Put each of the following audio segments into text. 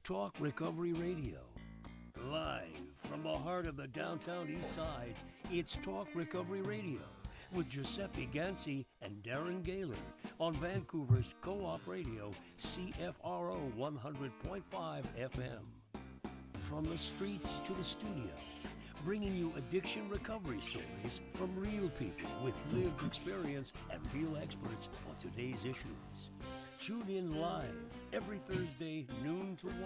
Talk Recovery Radio. Live from the heart of the downtown east side, it's Talk Recovery Radio with Giuseppe Ganci and Darren Gaylor on Vancouver's Co-op Radio, CFRO 100.5 FM. From the streets to the studio, bringing you addiction recovery stories from real people with lived experience and real experts on today's issues. Tune in live every Thursday, noon to 1.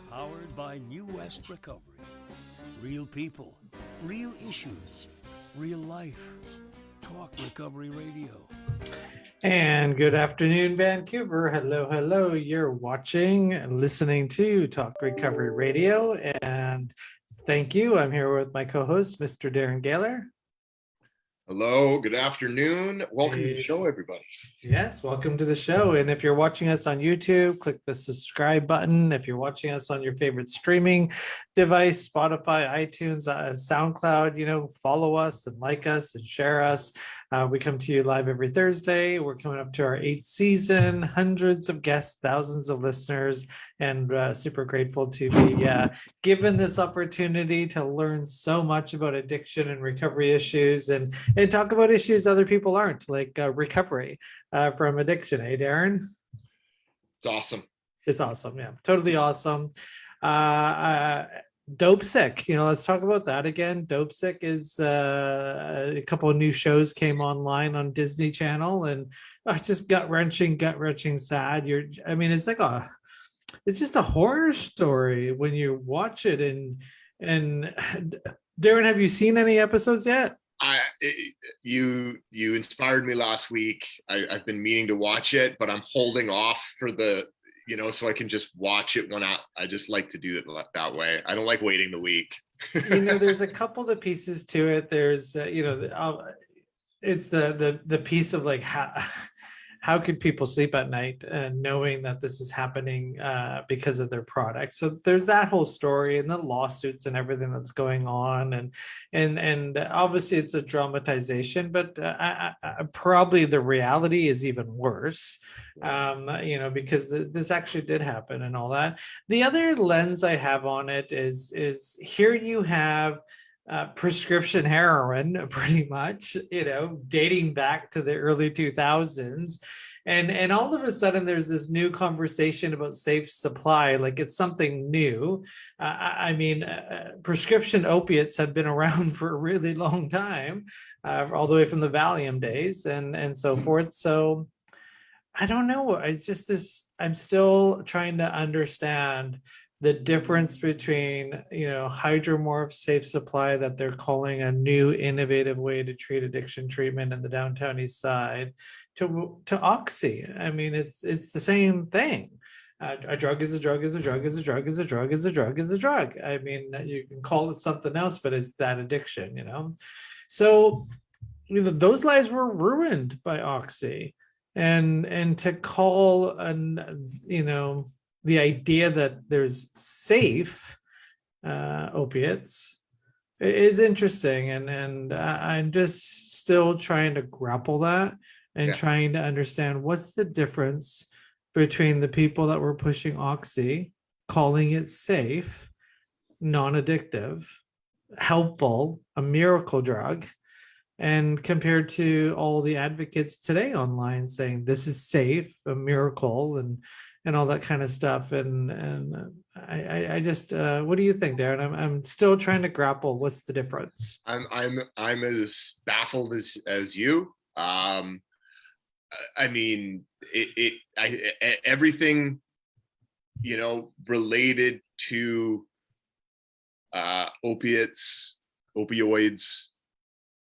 Powered by New West Recovery. Real people, real issues, real life. Talk Recovery Radio. And good afternoon, Vancouver. Hello, hello. You're watching and listening to Talk Recovery Radio. And thank you. I'm here with my co-host, Mr. Darren Gaylor. Hello, good afternoon. Welcome to the show, everybody. Yes, welcome to the show. And if you're watching us on YouTube, click the subscribe button. If you're watching us on your favorite streaming device, Spotify, iTunes, SoundCloud, follow us and like us and share us. We come to you live every Thursday. We're coming up to our 8th season, hundreds of guests, thousands of listeners, and super grateful to be given this opportunity to learn so much about addiction and recovery issues and talk about issues other people aren't, like recovery from addiction. Hey, Darren? It's awesome. It's awesome. Yeah, totally awesome. Dope Sick. Let's talk about that again. Dope Sick is a couple of new shows came online on Disney Channel, and just gut wrenching, sad. It's just a horror story when you watch it. And Darren, have you seen any episodes yet? You inspired me last week. I've been meaning to watch it, but I'm holding off for so I can just watch it when I just like to do it that way. I don't like waiting the week. There's a couple of pieces to it. There's it's the piece of like how could people sleep at night knowing that this is happening because of their product. So there's that whole story and the lawsuits and everything that's going on, and obviously it's a dramatization, but probably the reality is even worse. Because this actually did happen and all that. The other lens I have on it is here you have prescription heroin, pretty much, dating back to the early 2000s. And all of a sudden there's this new conversation about safe supply, like it's something new. Prescription opiates have been around for a really long time, all the way from the Valium days and so forth. So I don't know. It's just this, I'm still trying to understand the difference between, hydromorph safe supply that they're calling a new innovative way to treat addiction treatment in the downtown east side to oxy. It's the same thing. A drug is a drug is a drug is a drug is a drug is a drug is a drug. You can call it something else, but it's that addiction, So, those lives were ruined by oxy. And to call the idea that there's safe opiates is interesting, and I'm just still trying to grapple that and trying to understand what's the difference between the people that were pushing oxy, calling it safe, non-addictive, helpful, a miracle drug, and compared to all the advocates today online saying this is safe, a miracle, and all that kind of stuff. And I just, what do you think, Darren? I'm still trying to grapple. What's the difference? I'm as baffled as you. Everything, related to opiates, opioids,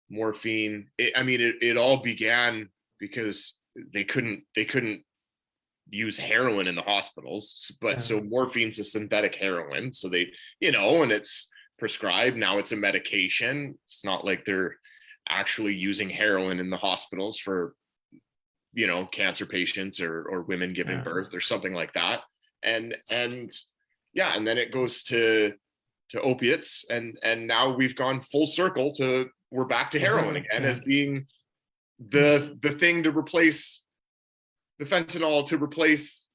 morphine. It all began because they couldn't use heroin in the hospitals, but so morphine's a synthetic heroin. So they, and it's prescribed. Now it's a medication. It's not like they're actually using heroin in the hospitals for, cancer patients or women giving birth or something like that. And then it goes to opiates, and now we've gone full circle to, we're back to heroin again as being the thing to replace the fentanyl, to replace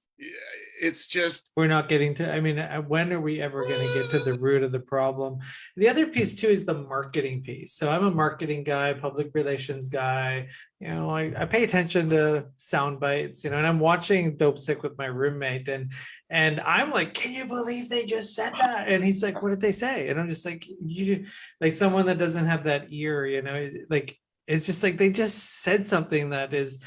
it's just, We're not getting to, I mean, when are we ever going to get to the root of the problem? The other piece too is the marketing piece. So I'm a marketing guy, public relations guy. I pay attention to sound bites, and I'm watching Dope Sick with my roommate, and I'm like, can you believe they just said that? And he's like, what did they say? And I'm just like, you, like someone that doesn't have that ear, like, it's just like they just said something that is,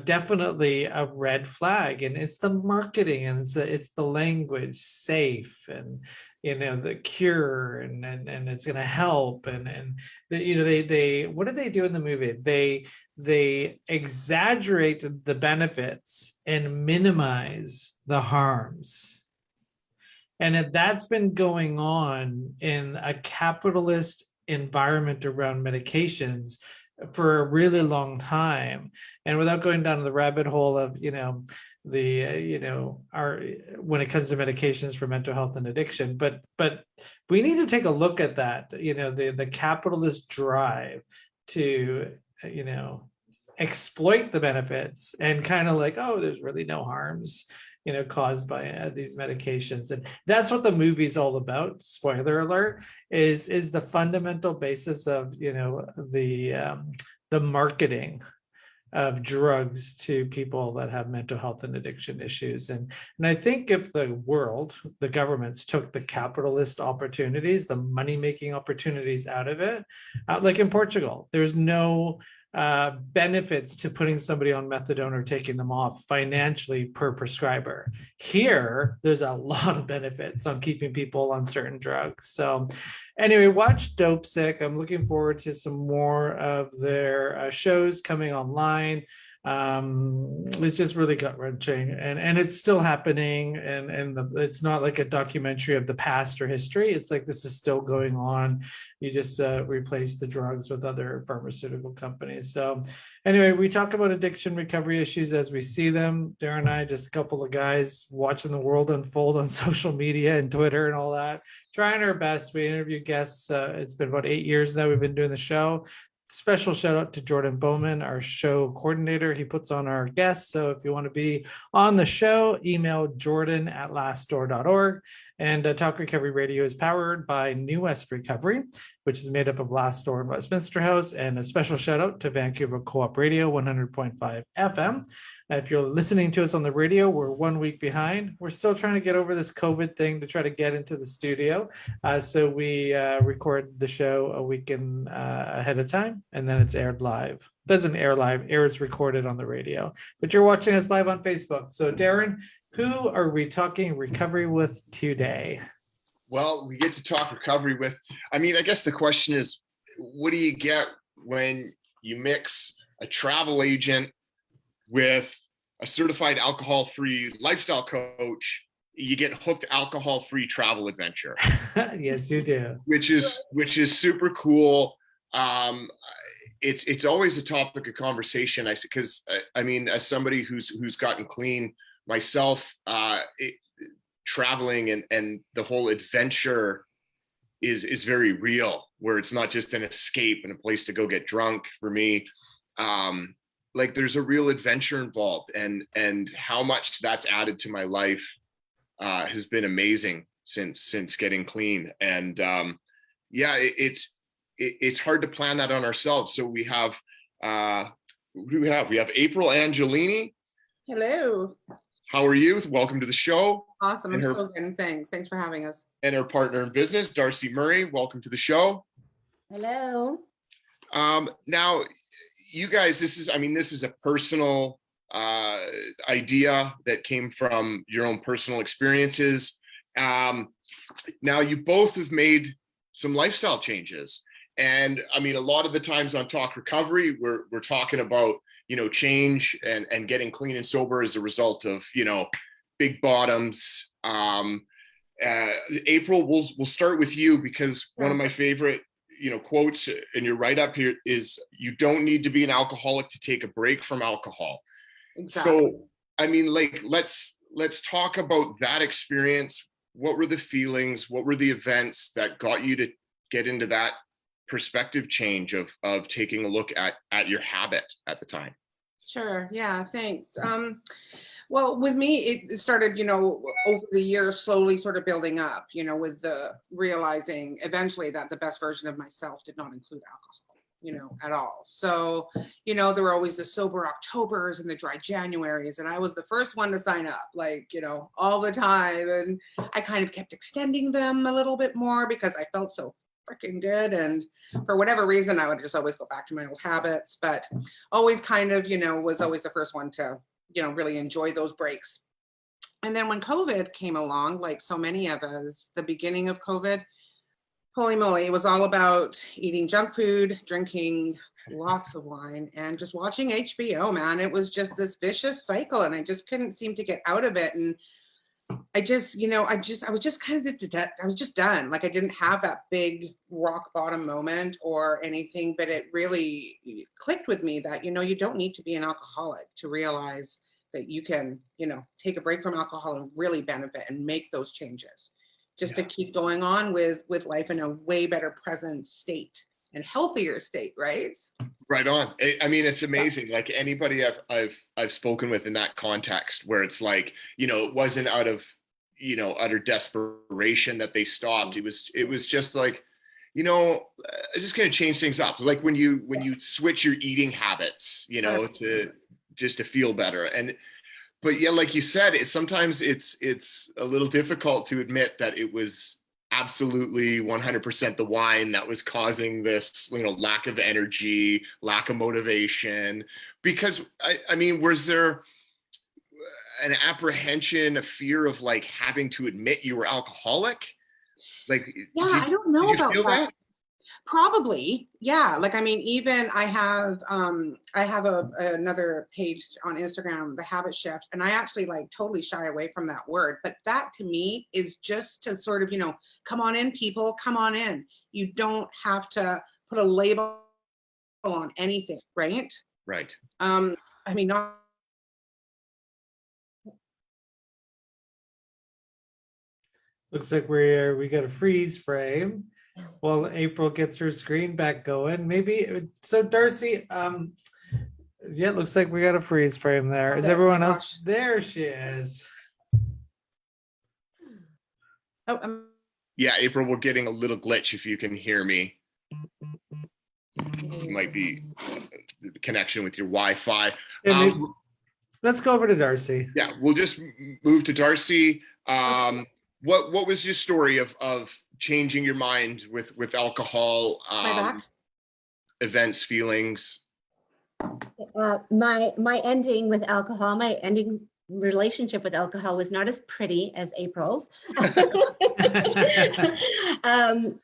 definitely a red flag, and it's the marketing, and it's the language, safe, and the cure, and it's going to help, and they what do they do in the movie? They exaggerate the benefits and minimize the harms. And if that's been going on in a capitalist environment around medications for a really long time, and without going down the rabbit hole of our, when it comes to medications for mental health and addiction, but we need to take a look at that, the capitalist drive to exploit the benefits, and kind of like, oh, there's really no harms caused by these medications. And that's what the movie's all about. Spoiler alert, is the fundamental basis of the marketing of drugs to people that have mental health and addiction issues. And I think if the governments took the capitalist opportunities, the money-making opportunities out of it, like in Portugal, there's no benefits to putting somebody on methadone or taking them off financially per prescriber. Here, there's a lot of benefits on keeping people on certain drugs. So anyway, watch Dope Sick. I'm looking forward to some more of their shows coming online. It's just really gut-wrenching, and it's still happening, and it's not like a documentary of the past or history. It's like this is still going on. You just replace the drugs with other pharmaceutical companies. So anyway, we talk about addiction recovery issues as we see them. Darren and I, just a couple of guys watching the world unfold on social media and Twitter and all that, trying our best. We interview guests. It's been about 8 years now we've been doing the show. Special shout out to Jordan Bowman, our show coordinator. He puts on our guests. So if you want to be on the show, email jordan@lastdoor.org. And Talk Recovery Radio is powered by New West Recovery, which is made up of Last Door and Westminster House. And a special shout out to Vancouver Co-op Radio, 100.5 FM. If you're listening to us on the radio, we're 1 week behind. We're still trying to get over this COVID thing to try to get into the studio. So we record the show a week ahead of time, and then it's aired live. Doesn't air live, airs recorded on the radio. But you're watching us live on Facebook. So Darren, who are we talking recovery with today? Well, we get to talk recovery with, I guess the question is, what do you get when you mix a travel agent with a certified alcohol-free lifestyle coach? You get hooked alcohol-free travel adventure. Yes, you do. Which is super cool. It's always a topic of conversation. Because as somebody who's gotten clean myself, traveling and the whole adventure is very real, where it's not just an escape and a place to go get drunk for me. Like there's a real adventure involved, and how much that's added to my life has been amazing since getting clean. And it's hard to plan that on ourselves. So we have who do we have? We have April Angelini. Hello. How are you? Welcome to the show. Awesome. I'm so good. Thanks for having us. And her partner in business, Darcy Murray. Welcome to the show. Hello. Now, you guys, this is a personal idea that came from your own personal experiences. Now, you both have made some lifestyle changes. And a lot of the times on Talk Recovery, we're talking about, change and getting clean and sober as a result of, big bottoms. April, we'll start with you, because one of my favorite, quotes in your write-up here is, you don't need to be an alcoholic to take a break from alcohol. Exactly. So, let's talk about that experience. What were the feelings? What were the events that got you to get into that perspective change of taking a look at your habit at the time? Sure. Yeah. Thanks. Well, with me, it started, over the years, slowly sort of building up, with the realizing eventually that the best version of myself did not include alcohol, at all. So, there were always the sober Octobers and the dry Januaries, and I was the first one to sign up, like, all the time. And I kind of kept extending them a little bit more because I felt so freaking good. And for whatever reason, I would just always go back to my old habits, but always kind of, was always the first one to, really enjoy those breaks. And then when COVID came along, like so many of us, the beginning of COVID, holy moly, it was all about eating junk food, drinking lots of wine, and just watching HBO, man. It was just this vicious cycle, and I just couldn't seem to get out of it. And I was just kind of, I was just done. Like I didn't have that big rock bottom moment or anything, but it really clicked with me that, you don't need to be an alcoholic to realize that you can, take a break from alcohol and really benefit and make those changes just to keep going on with life in a way better present state and healthier state, right? Right on. I mean, it's amazing. Like anybody I've spoken with in that context, where it's like, it wasn't out of, utter desperation that they stopped. It was just like, I'm just going to change things up. Like when you switch your eating habits, to feel better. But yeah, like you said, sometimes it's a little difficult to admit that it was absolutely 100% the wine that was causing this, lack of energy, lack of motivation. Because I mean, was there an apprehension, a fear of like having to admit you were alcoholic? Like, I don't know about that. that? Probably, yeah. Like, I mean, even I have another page on Instagram, The Habit Shift, and I actually like totally shy away from that word. But that to me is just to sort of, come on in, people, come on in. You don't have to put a label on anything, right? Right. I mean, not. Looks like we got a freeze frame while April gets her screen back going. Maybe so, Darcy. Yeah, it looks like we got a freeze frame there. Is everyone else? There she is. Oh, Yeah, April, we're getting a little glitch if you can hear me. It might be the connection with your Wi-Fi. Yeah, let's go over to Darcy. Yeah, we'll just move to Darcy. What was your story of changing your mind with alcohol, events, feelings? My ending with alcohol, my ending relationship with alcohol was not as pretty as April's.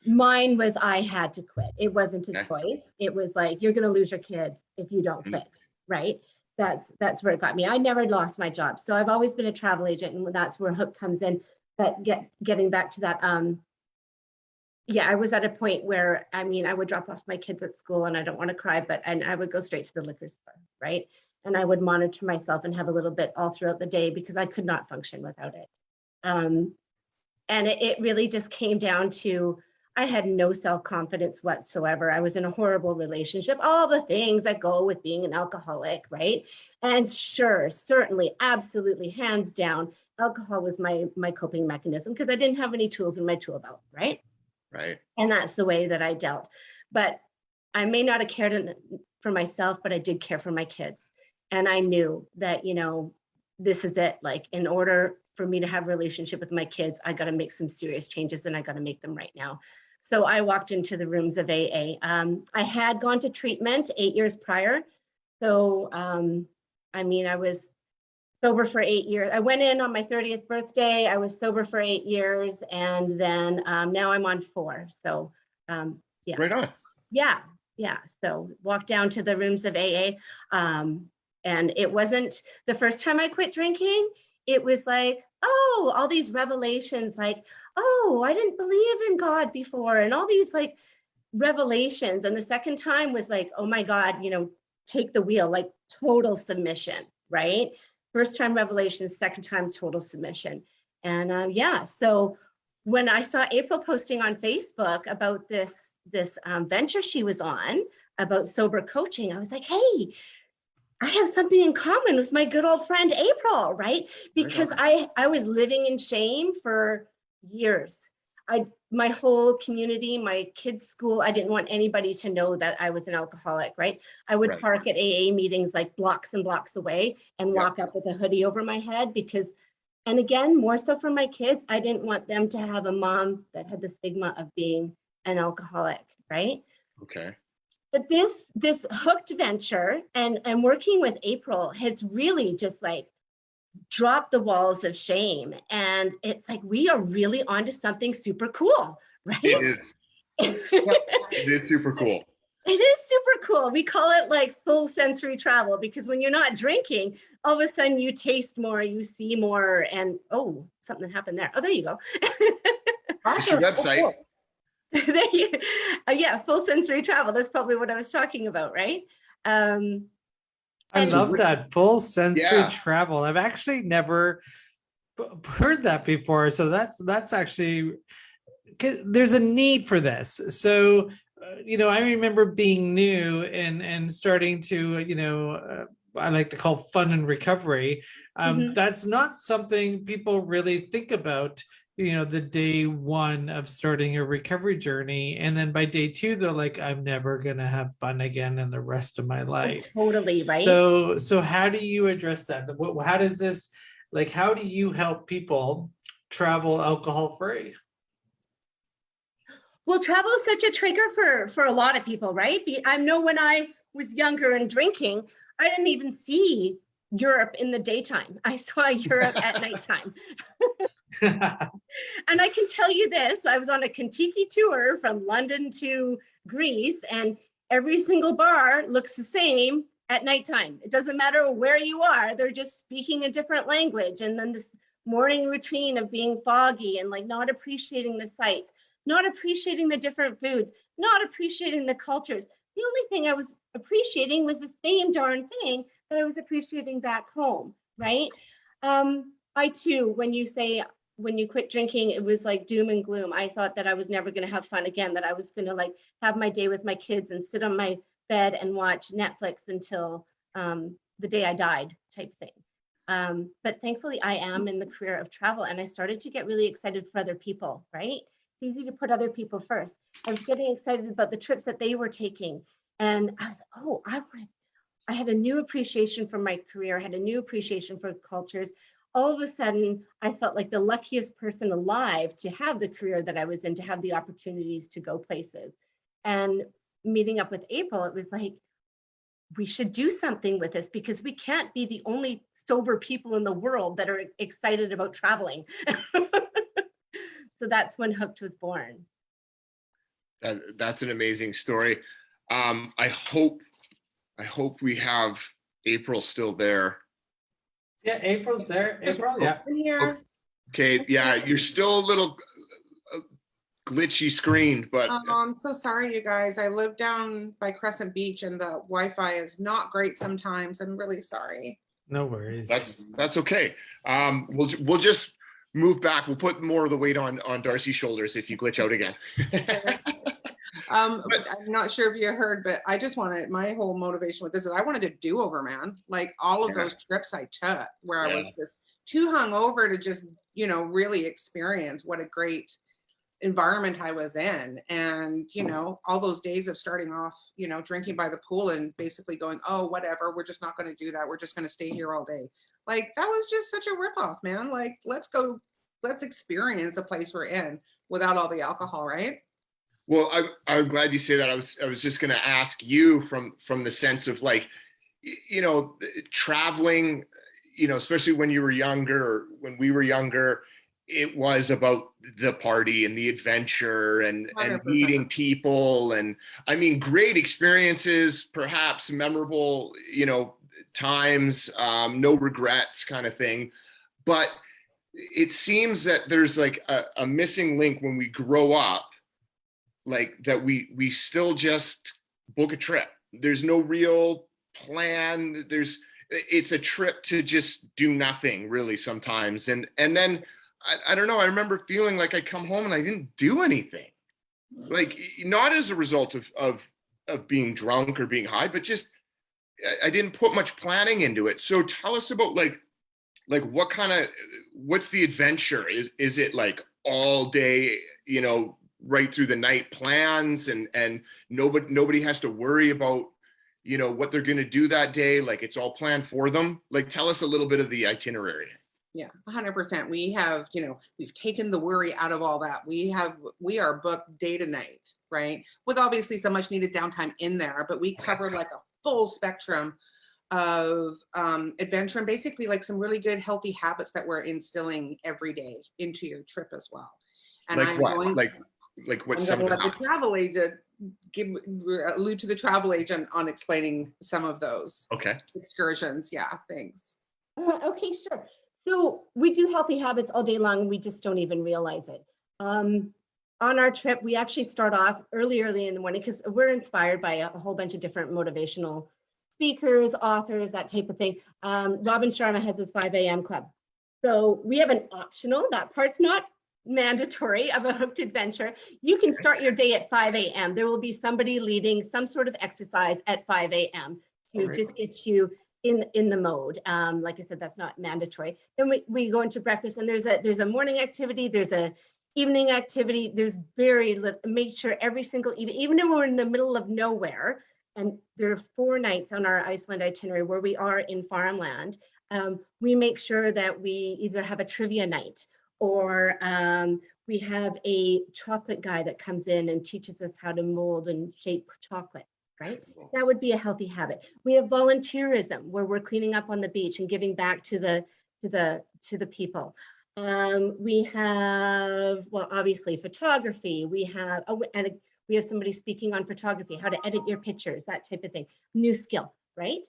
Mine was I had to quit. It wasn't a choice. It was like, you're going to lose your kids if you don't quit, right? That's where it got me. I never lost my job. So I've always been a travel agent, and that's where Hook comes in. But getting back to that, I was at a point where, I mean, I would drop off my kids at school, and I don't want to cry, and I would go straight to the liquor store, right? And I would monitor myself and have a little bit all throughout the day because I could not function without it. And it really just came down to, I had no self-confidence whatsoever. I was in a horrible relationship, all the things that go with being an alcoholic, right? And sure, certainly, absolutely, hands down, alcohol was my coping mechanism because I didn't have any tools in my tool belt, right? Right. And that's the way that I dealt. But I may not have cared for myself, but I did care for my kids. And I knew that, this is it. Like, in order for me to have a relationship with my kids, I got to make some serious changes, and I got to make them right now. So I walked into the rooms of AA. I had gone to treatment 8 years prior. So, I mean, I was sober for 8 years. I went in on my 30th birthday. I was sober for 8 years. And then now I'm on 4. So, yeah. Right on. Yeah. So walked down to the rooms of AA. And it wasn't the first time I quit drinking. It was like, oh, all these revelations, like, oh, I didn't believe in God before, and all these like revelations. And the second time was like, oh my God, take the wheel, like total submission, right? First time revelation, second time total submission. And so when I saw April posting on Facebook about this venture she was on about sober coaching, I was like, hey, I have something in common with my good old friend April, right? Because I was living in shame for years. My whole community, my kids' school, I didn't want anybody to know that I was an alcoholic, right? I would Right. park at AA meetings like blocks and blocks away and walk up with a hoodie over my head because, and again, more so for my kids, I didn't want them to have a mom that had the stigma of being an alcoholic, right? Okay. But this hooked venture and working with April has really just like dropped the walls of shame. And it's like, we are really onto something super cool, right? It is. It is super cool. It is super cool. We call it like full sensory travel because when you're not drinking, all of a sudden you taste more, you see more, and oh, something happened there. Oh, there you go. It's your website. There you, yeah, full sensory travel. That's probably what I was talking about, right? I love that full sensory Yeah. travel. I've actually never heard that before. So that's actually, 'cause there's a need for this. So, I remember being new and starting to, I like to call fun and recovery. That's not something people really think about, the day one of starting a recovery journey. And then by day two, they're like, I'm never going to have fun again in the rest of my life. Totally, right? So how do you address that? How does this, like, how do you help people travel alcohol free? Well, travel is such a trigger for a lot of people, right? I know when I was younger and drinking, I didn't even see Europe in the daytime. I saw Europe at nighttime. And I can tell you this, I was on a Kentucky tour from London to Greece, and every single bar looks the same at nighttime. It doesn't matter where you are, they're just speaking a different language. And then this morning routine of being foggy and like not appreciating the sights, not appreciating the different foods, not appreciating the cultures. The only thing I was appreciating was the same darn thing that I was appreciating back home, right? I too, when you quit drinking, it was like doom and gloom. I thought that I was never going to have fun again, that I was going to like have my day with my kids and sit on my bed and watch Netflix until the day I died type thing. But thankfully I am in the career of travel, and I started to get really excited for other people, right? It's easy to put other people first. I was getting excited about the trips that they were taking. And I was like, oh, I had a new appreciation for my career, I had a new appreciation for cultures. All of a sudden, I felt like the luckiest person alive to have the career that I was in, to have the opportunities to go places. And meeting up with April, it was like, we should do something with this because we can't be the only sober people in the world that are excited about traveling. So that's when Hooked was born. That's an amazing story. I hope we have April still there. Yeah, April's there. April, yeah. Here. Okay, yeah, you're still a little glitchy screen, but I'm so sorry, you guys. I live down by Crescent Beach and the Wi-Fi is not great sometimes. I'm really sorry. No worries. that's okay. We'll just move back. We'll put more of the weight on Darcy's shoulders if you glitch out again. I'm not sure if you heard, but I just wanted, my whole motivation with this is I wanted to do over, man. Like all of those trips I took where I was just too hungover to just, really experience what a great environment I was in. And, all those days of starting off, drinking by the pool and basically going, oh, whatever, we're just not going to do that. We're just going to stay here all day. Like that was just such a ripoff, man. Like, let's experience a place we're in without all the alcohol, right? Well, I'm glad you say that. I was just going to ask you from the sense of like, traveling, especially when you were younger, or when we were younger, it was about the party and the adventure and 100%. meeting people. And I mean, great experiences, perhaps memorable, times, no regrets kind of thing. But it seems that there's like a missing link when we grow up, like that we still just book a trip. There's no real plan. It's a trip to just do nothing really sometimes. And then I don't know, I remember feeling like I come home and I didn't do anything. Like not as a result of being drunk or being high, but just I didn't put much planning into it. So tell us about like what's the adventure? Is it like all day, you know, right through the night plans, and nobody has to worry about, you know, what they're going to do that day? Like it's all planned for them. Like tell us a little bit of the itinerary. Yeah, 100%. We have, you know, we've taken the worry out of all that. We are booked day to night, right? With obviously some much needed downtime in there, but we cover like a full spectrum of adventure, and basically like some really good healthy habits that we're instilling every day into your trip as well. And Like I'm what? going, Like what I'm some going of to let the travel agent allude to the travel agent on explaining some of those Okay. excursions. Yeah, thanks. Okay, sure. So we do healthy habits all day long. We just don't even realize it. On our trip, we actually start off early in the morning because we're inspired by a whole bunch of different motivational speakers, authors, that type of thing. Robin Sharma has his 5 a.m. club. So we have an optional, that part's not mandatory, of a hooked adventure. You can start your day at 5 a.m. There will be somebody leading some sort of exercise at 5 a.m. to just get you in the mode. Like I said, that's not mandatory. Then we go into breakfast, and there's a morning activity, there's a evening activity. There's very little, make sure every single evening, even though we're in the middle of nowhere, and there are 4 nights on our Iceland itinerary where we are in farmland, we make sure that we either have a trivia night, or we have a chocolate guy that comes in and teaches us how to mold and shape chocolate. Right? That would be a healthy habit. We have volunteerism, where we're cleaning up on the beach and giving back to the people. We have, well, obviously photography. We have we have somebody speaking on photography, how to edit your pictures, that type of thing. New skill, right?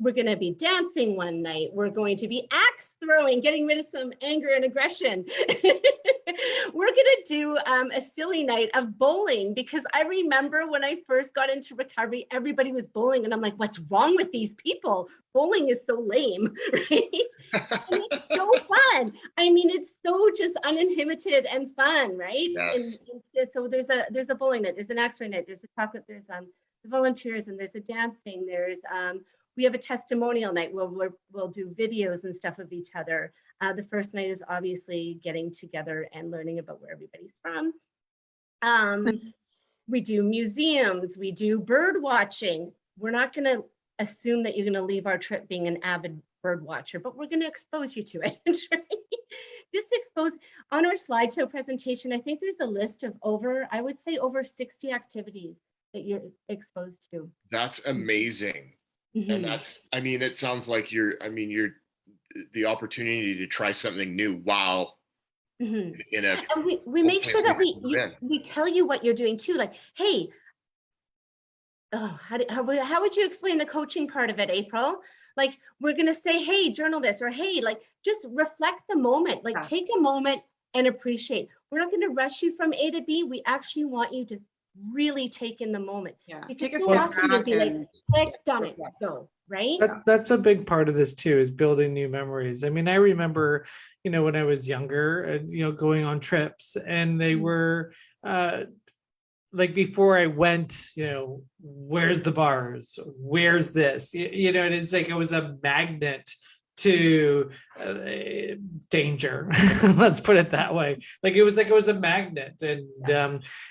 We're going to be dancing one night. We're going to be axe throwing, getting rid of some anger and aggression. We're going to do a silly night of bowling, because I remember when I first got into recovery, everybody was bowling, and I'm like, what's wrong with these people? Bowling is so lame, right? And it's so fun. I mean, it's so just uninhibited and fun, right? Yes. And so there's a bowling night, there's an axe throwing night, there's a chocolate, there's the volunteers, and there's the dancing, there's we have a testimonial night where we'll do videos and stuff of each other. The first night is obviously getting together and learning about where everybody's from. We do museums, we do bird watching. We're not going to assume that you're going to leave our trip being an avid bird watcher, but we're going to expose you to it. This on our slideshow presentation, I think there's a list of over 60 activities that you're exposed to. That's amazing. And that's, I mean, it sounds like you're the opportunity to try something new while in a, and we make sure that we tell you what you're doing too. Like, hey, how would you explain the coaching part of it, April? Like, we're going to say, hey, journal this, or hey, like, just reflect the moment, like take a moment and appreciate. We're not going to rush you from A to B. We actually want you to really take in the moment. Yeah. Because so often you'll be like, click, done it, go, right? That's a big part of this too, is building new memories. I mean, I remember, you know, when I was younger, you know, going on trips, and they were like, before I went, you know, where's the bars? Where's this? You know, and it's like it was a magnet to danger. Let's put it that way. Like it was a magnet, and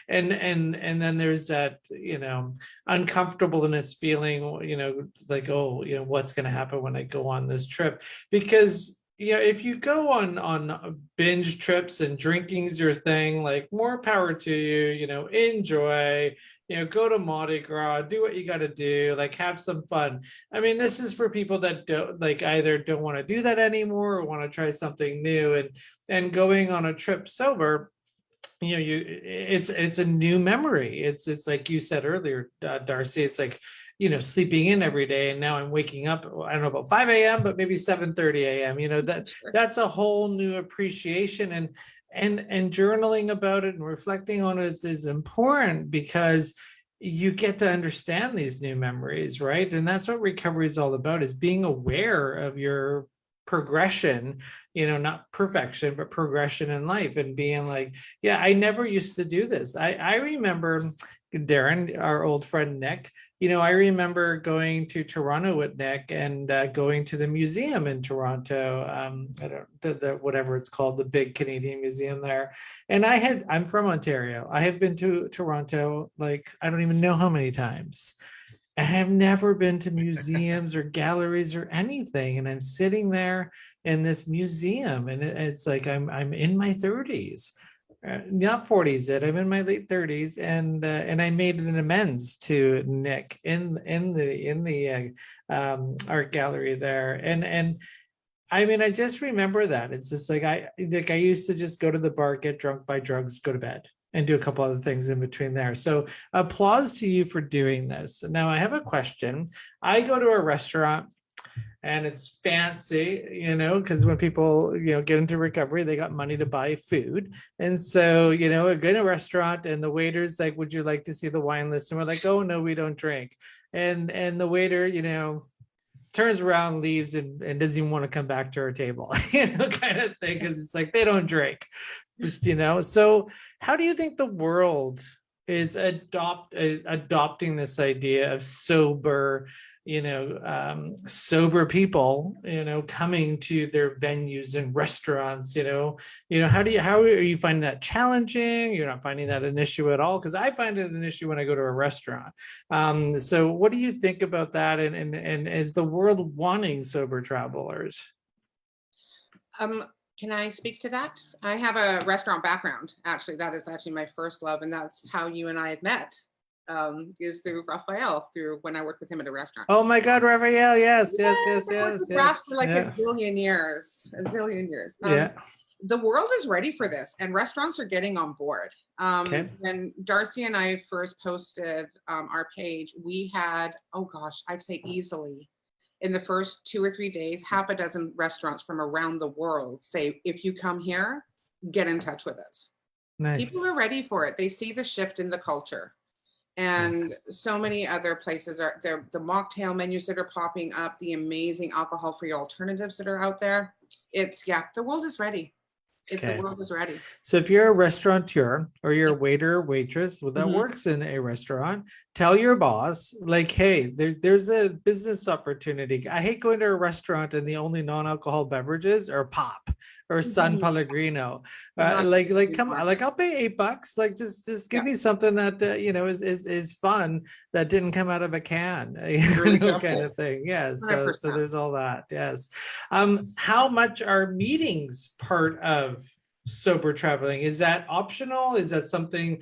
then there's that, you know, uncomfortableness feeling, you know, like, oh, you know, what's going to happen when I go on this trip? Because, you know, if you go on binge trips and drinking's your thing, like, more power to you, you know, enjoy, you know, go to Mardi Gras, do what you got to do, like, have some fun. I mean, this is for people that don't, like, either don't want to do that anymore or want to try something new, and going on a trip sober, you know, it's a new memory. It's like you said earlier, Darcy, it's like, you know, sleeping in every day, and now I'm waking up, I don't know about 5 a.m., but maybe 7:30 a.m. You know, that's a whole new appreciation, and journaling about it and reflecting on it is important, because you get to understand these new memories, right? And that's what recovery is all about, is being aware of your progression, you know, not perfection, but progression in life, and being like, yeah, I never used to do this. I remember Darren, our old friend Nick, I remember going to Toronto with Nick and going to the museum in Toronto. I don't whatever it's called, the big Canadian museum there. And I'm from Ontario. I have been to Toronto like I don't even know how many times. I have never been to museums or galleries or anything. And I'm sitting there in this museum, and it's like I'm in my 30s. Not 40s yet. I'm in my late 30s, and I made an amends to Nick in the art gallery there, and I mean I just remember that it's just like I used to just go to the bar, get drunk, buy drugs, go to bed, and do a couple other things in between there. So applause to you for doing this. Now I have a question. I go to a restaurant and it's fancy, because when people, get into recovery, they got money to buy food. And so, I go to a restaurant and the waiter's like, would you like to see the wine list? And we're like, oh, no, we don't drink. And the waiter, turns around, leaves, and doesn't even want to come back to our table, kind of thing, because it's like they don't drink, So how do you think the world is adopting this idea of sober people, coming to their venues and restaurants, how are you finding that challenging? You're not finding that an issue at all? Because I find it an issue when I go to a restaurant. So what do you think about that? And is the world wanting sober travelers? Can I speak to that? I have a restaurant background. Actually, that is actually my first love. And that's how you and I have met. Is through Raphael, through when I worked with him at a restaurant. Oh my God, Raphael! Yes. I worked with Raph for like a zillion years. Yeah. The world is ready for this, and restaurants are getting on board. When Darcy and I first posted our page, we had, oh gosh, I'd say easily in the first 2 or 3 days, half a dozen restaurants from around the world say, if you come here, get in touch with us. Nice. People are ready for it. They see the shift in the culture. And so many other places are there, the mocktail menus that are popping up, the amazing alcohol-free alternatives that are out there. The world is ready. The world is ready. So if you're a restaurateur or you're a waiter or waitress that works in a restaurant, tell your boss, like, hey, there's a business opportunity. I hate going to a restaurant and the only non-alcohol beverages are pop or San Pellegrino. Come on, I'll pay $8. Like just give me something that is fun that didn't come out of a can, kind of thing. Yes. So there's all that. Yes. How much are meetings part of sober traveling? Is that optional? Is that something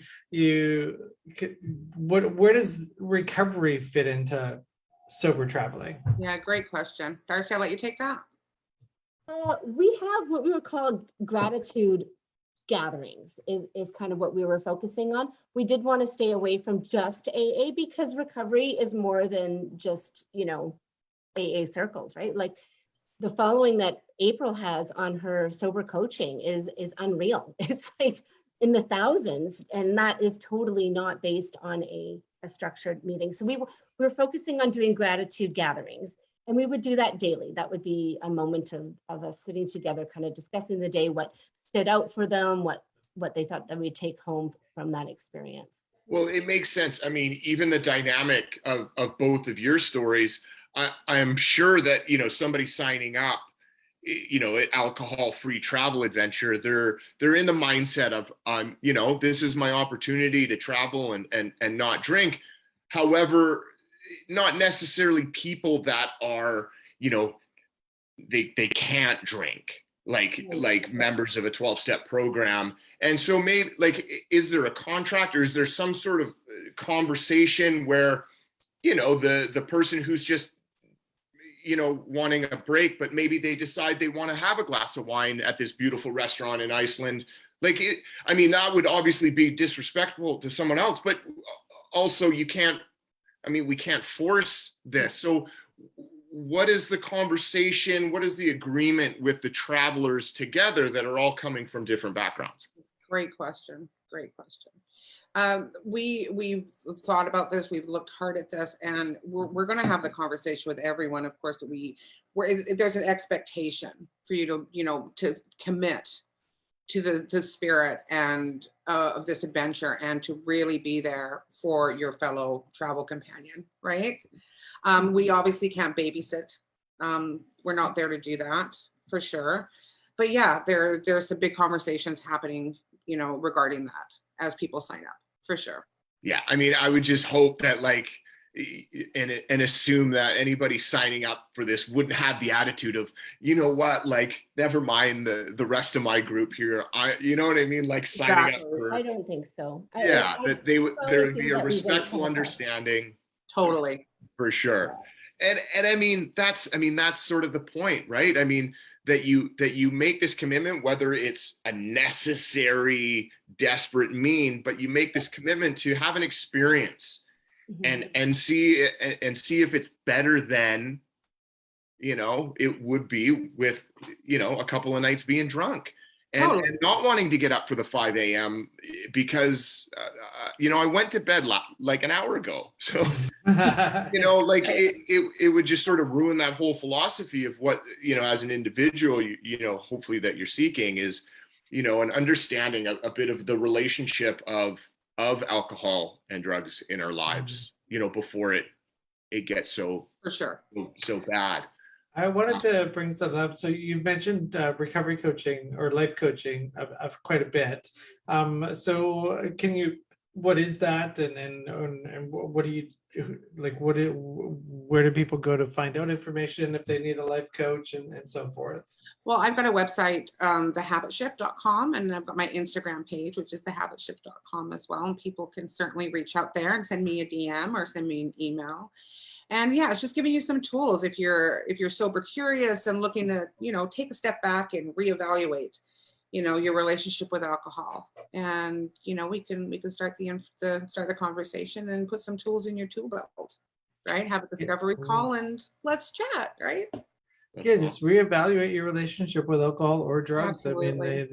where does recovery fit into sober traveling? Yeah, great question. Darcy, I'll let you take that. We have what we would call gratitude gatherings is kind of what we were focusing on. We did want to stay away from just AA because recovery is more than just, AA circles, right? Like the following that April has on her sober coaching is unreal. It's like in the thousands, and that is totally not based on a structured meeting. So we were focusing on doing gratitude gatherings. And we would do that daily. That would be a moment of us sitting together, kind of discussing the day, what stood out for them, what they thought that we'd take home from that experience. Well, it makes sense. I mean, even the dynamic of both of your stories, I'm sure that, somebody signing up, an alcohol-free travel adventure, they're in the mindset of, this is my opportunity to travel and not drink. However, not necessarily people that are, they can't drink, like members of a 12-step program. And so maybe is there a contract or is there some sort of conversation where, the person who's just, wanting a break, but maybe they decide they want to have a glass of wine at this beautiful restaurant in Iceland. That would obviously be disrespectful to someone else, but also we can't force this. So what is the conversation? What is the agreement with the travelers together that are all coming from different backgrounds? Great question. We've thought about this. We've looked hard at this, and we're going to have the conversation with everyone. Of course, there's an expectation for you to, to commit to the spirit and of this adventure and to really be there for your fellow travel companion, right? We obviously can't babysit. We're not there to do that for sure. But yeah, there's some big conversations happening, you know, regarding that as people sign up for sure. Yeah, I mean, I would just hope that like, and assume that anybody signing up for this wouldn't have the attitude of, you know what, like, never mind the rest of my group here. You know what I mean? Like signing up for, I don't think so. yeah, that there would be a that we wait respectful till- understanding Totally. for sure. And I mean, that's sort of the point, right? I mean, that you make this commitment, whether it's a necessary, desperate mean, but you make this commitment to have an experience and see if it's better than, you know, it would be with, you know, a couple of nights being drunk and not wanting to get up for the 5 a.m. because, you know, I went to bed like an hour ago. So, you know, like it would just sort of ruin that whole philosophy of what, you know, as an individual, you know, hopefully that you're seeking is, you know, an understanding a bit of the relationship of alcohol and drugs in our lives, you know, before it gets so For sure. so bad. I wanted to bring something up. So you mentioned recovery coaching or life coaching of quite a bit. So can you, what is that? And what do you like? Where do people go to find out information if they need a life coach and so forth? Well, I've got a website, thehabitshift.com, and I've got my Instagram page, which is thehabitshift.com as well. And people can certainly reach out there and send me a DM or send me an email. And yeah, it's just giving you some tools if you're sober curious and looking to, you know, take a step back and reevaluate, you know, your relationship with alcohol. And, you know, we can start the conversation and put some tools in your tool belt, right? Have a discovery call and let's chat, right? Yeah, just reevaluate your relationship with alcohol or drugs. Absolutely. I mean,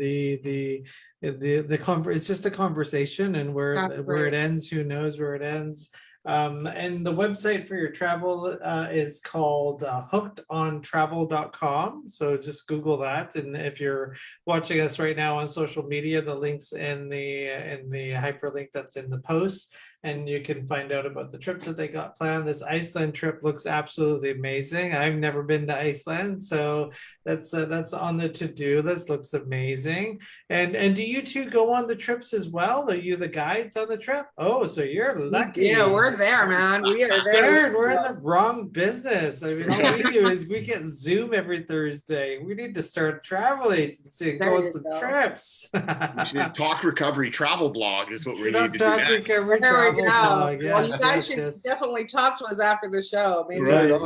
it's just a conversation, and where it ends, who knows where it ends. And the website for your travel is called hookedontravel.com. So just Google that. And if you're watching us right now on social media, the links in the hyperlink that's in the post, and you can find out about the trips that they got planned. This Iceland trip looks absolutely amazing. I've never been to Iceland, so that's on the to-do list. Looks amazing. And do you two go on the trips as well? Are you the guides on the trip? Oh, so you're lucky. Yeah, we're there, man. We are there. Darren, we're in the wrong business. I mean, all we do is we get Zoom every Thursday. We need to start a travel agency and go on some trips. We should Talk Recovery travel blog is what we need to do Talk next. Recovery There we travel go. blog. Well, you Yes, guys yes, should yes. definitely talk to us after the show. Maybe Nice.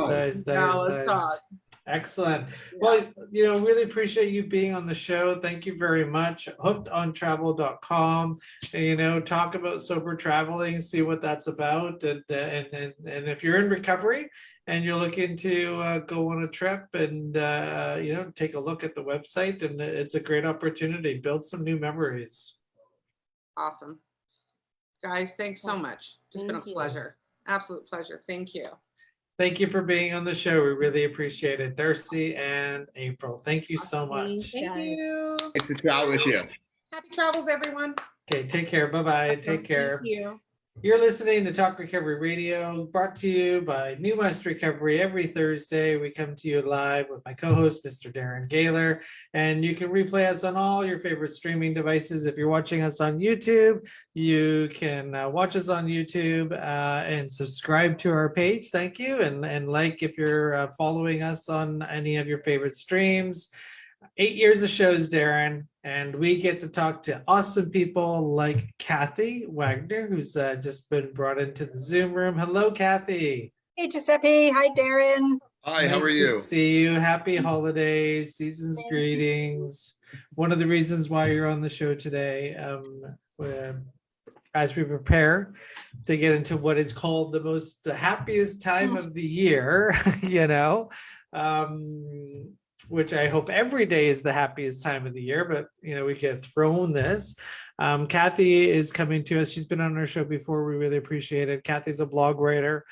let's talk. Excellent. Yeah. Well, you know, really appreciate you being on the show. Thank you very much. Hookedontravel.com. You know, talk about sober traveling, see what that's about, and if you're in recovery and you're looking to go on a trip and you know, take a look at the website, and it's a great opportunity. Build some new memories. Awesome. Guys, thanks so much. Just been a Thank you. pleasure. Absolute pleasure. Thank you. Thank you for being on the show. We really appreciate it. Darcy and April, thank you so much. Thank Thank you. Nice to chat with you. Happy travels, everyone. Okay, take care. Bye-bye. Take care. Thank you. You're listening to Talk Recovery Radio, brought to you by New West Recovery. Every Thursday, we come to you live with my co-host, Mr. Darren Gaylor, and you can replay us on all your favorite streaming devices. If you're watching us on YouTube, you can watch us on YouTube and subscribe to our page. Thank you, and like if you're following us on any of your favorite streams. 8 years of shows, Darren, and we get to talk to awesome people like Kathy Wagner, who's just been brought into the Zoom room. Hello, Kathy. Hey, Giuseppe. Hi, Darren. Hi, how are Nice you? to see you. Happy holidays, season's Thank you. greetings. One of the reasons why you're on the show today, as we prepare to get into what is called the happiest time of the year, you know. which I hope every day is the happiest time of the year, but we get thrown this. Kathy is coming to us. She's been on our show before. We really appreciate it. Kathy's a blog writer.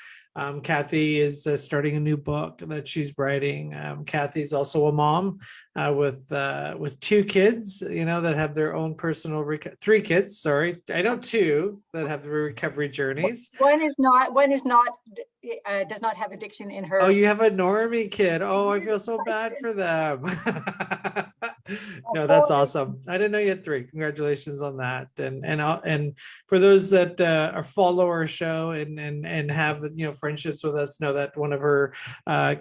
Kathy is starting a new book that she's writing. Kathy's also a mom with 2 kids, that have their own personal 3 kids. Sorry, I know 2 that have recovery journeys. One is not does not have addiction in her. Oh, you have a normie kid. Oh, I feel so bad for them. No, that's awesome. I didn't know you had 3. Congratulations on that. And for those that follow our show and have friendships with us, know that one of her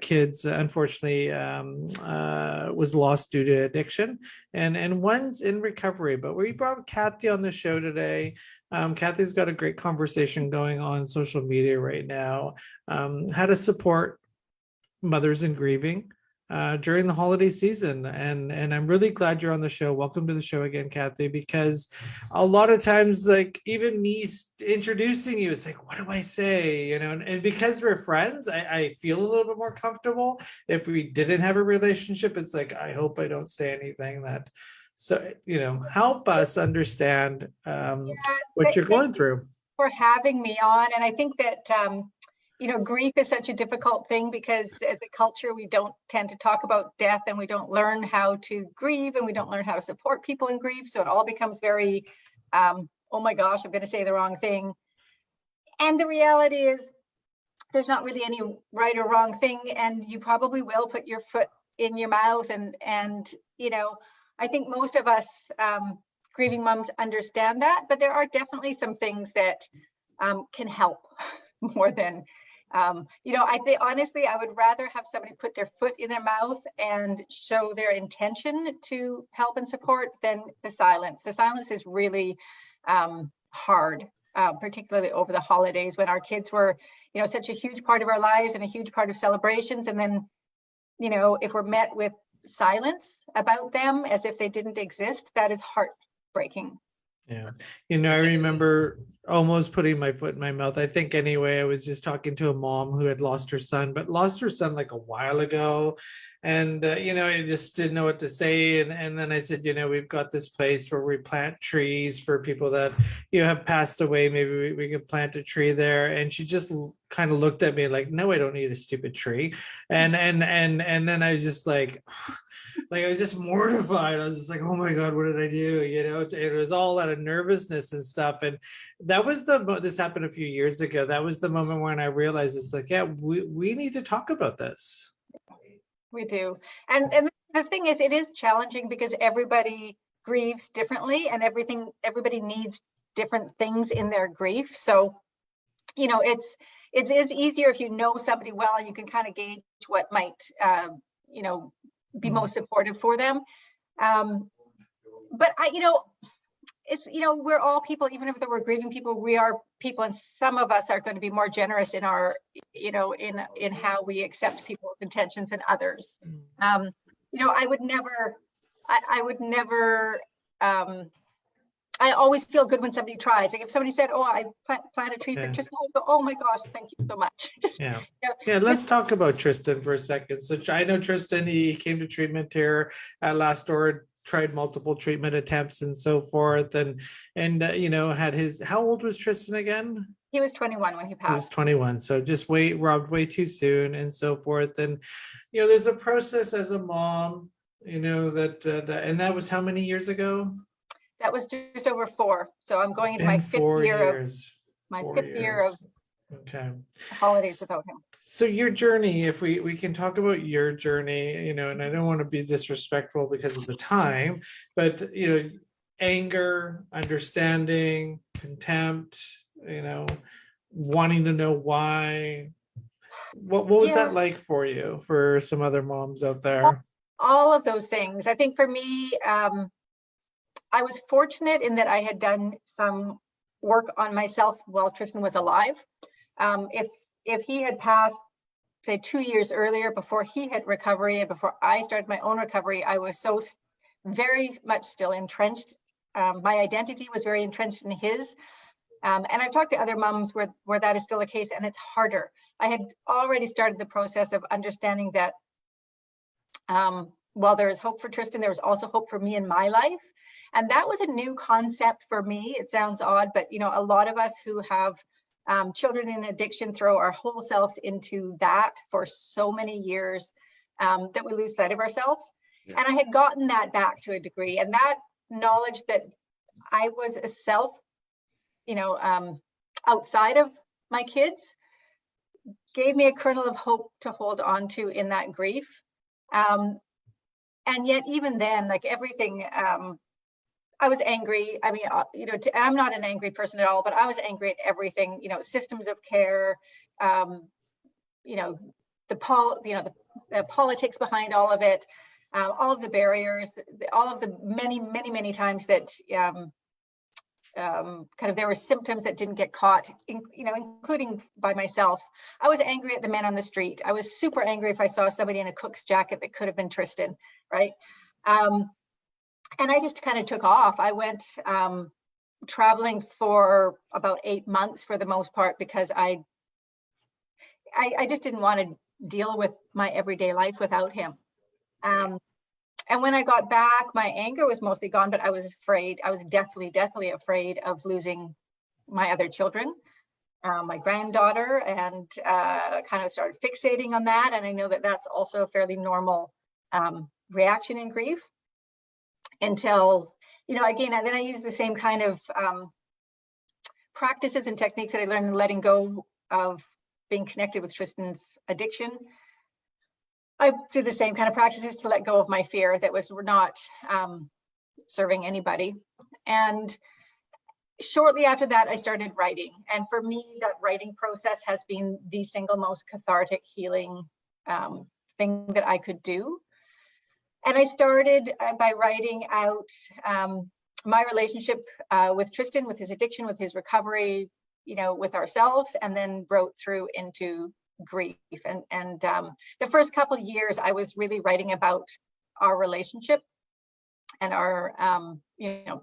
kids unfortunately was lost due to addiction, and one's in recovery. But we brought Kathy on the show today. Kathy's got a great conversation going on social media right now, how to support mothers in grieving during the holiday season. And I'm really glad you're on the show. Welcome to the show again, Kathy, because a lot of times, like even me introducing you, it's like, what do I say? And because we're friends, I feel a little bit more comfortable. If we didn't have a relationship, it's like, I hope I don't say anything that, so, help us understand what you're going through. For having me on. And I think that, grief is such a difficult thing because as a culture, we don't tend to talk about death, and we don't learn how to grieve, and we don't learn how to support people in grief. So it all becomes very, oh my gosh, I'm going to say the wrong thing. And the reality is there's not really any right or wrong thing. And you probably will put your foot in your mouth. And I think most of us grieving moms understand that, but there are definitely some things that can help more than, I think honestly, I would rather have somebody put their foot in their mouth and show their intention to help and support than the silence. The silence is really hard, particularly over the holidays when our kids were, such a huge part of our lives and a huge part of celebrations. And then, if we're met with silence about them as if they didn't exist, that is heartbreaking. Yeah. I remember almost putting my foot in my mouth. I think anyway, I was just talking to a mom who had lost her son like a while ago. And, I just didn't know what to say. And then I said, we've got this place where we plant trees for people that, have passed away. Maybe we could plant a tree there. And she just kind of looked at me like, no, I don't need a stupid tree. And then I was just like I was just mortified. I was just like, oh my God, what did I do? It was all out of nervousness and stuff. And that was this happened a few years ago. That was the moment when I realized it's like, yeah, we need to talk about this. We do. And the thing is, it is challenging because everybody grieves differently, and everybody needs different things in their grief. So, it's easier if you know somebody well, and you can kind of gauge what might, be most supportive for them. But it's, we're all people, even if we're grieving people, we are people, and some of us are going to be more generous in our, in how we accept people's intentions than others. I always feel good when somebody tries. Like if somebody said, "Oh, I plant a tree for Tristan," I go, "Oh my gosh, thank you so much." Let's talk about Tristan for a second. So I know Tristan, he came to treatment here at Last Door, tried multiple treatment attempts and so forth, and had how old was Tristan again? He was 21 when he passed. He was 21, so just robbed way too soon and so forth. And there's a process as a mom, that and that was how many years ago? That was just over 4. So I'm going into my fifth year of holidays without him. So your journey, if we can talk about your journey, and I don't want to be disrespectful because of the time, but anger, understanding, contempt, wanting to know why. What was that like for you, for some other moms out there? All of those things. I think for me, I was fortunate in that I had done some work on myself while Tristan was alive. If he had passed, say 2 years earlier, before he had recovery and before I started my own recovery, I was so very much still entrenched. My identity was very entrenched in his. And I've talked to other moms where that is still the case, and it's harder. I had already started the process of understanding that while there is hope for Tristan, there was also hope for me in my life. And that was a new concept for me. It sounds odd, but you know, a lot of us who have children in addiction throw our whole selves into that for so many years that we lose sight of ourselves. Yeah. And I had gotten that back to a degree, and that knowledge that I was a self, you know, outside of my kids gave me a kernel of hope to hold on to in that grief. And yet even then, like everything, I was angry. I mean, you know, I'm not an angry person at all, but I was angry at everything, you know, systems of care, you know, the politics behind all of it, all of the barriers, all of the many times that kind of there were symptoms that didn't get caught, you know, including by myself. I was angry at the men on the street. I was super angry if I saw somebody in a cook's jacket that could have been Tristan, right? And I just kind of took off. I went traveling for about 8 months for the most part, because I just didn't want to deal with my everyday life without him. And when I got back, my anger was mostly gone, but I was afraid. I was deathly afraid of losing my other children, my granddaughter, and kind of started fixating on that. And I know that that's also a fairly normal reaction in grief. Until, you know, again, and then I use the same kind of practices and techniques that I learned in letting go of being connected with Tristan's addiction. I do the same kind of practices to let go of my fear that was not serving anybody. And shortly after that, I started writing. And for me, that writing process has been the single most cathartic, healing thing that I could do. And I started by writing out my relationship with Tristan, with his addiction, with his recovery, you know, with ourselves, and then wrote through into grief. And the first couple of years, I was really writing about our relationship and our, you know,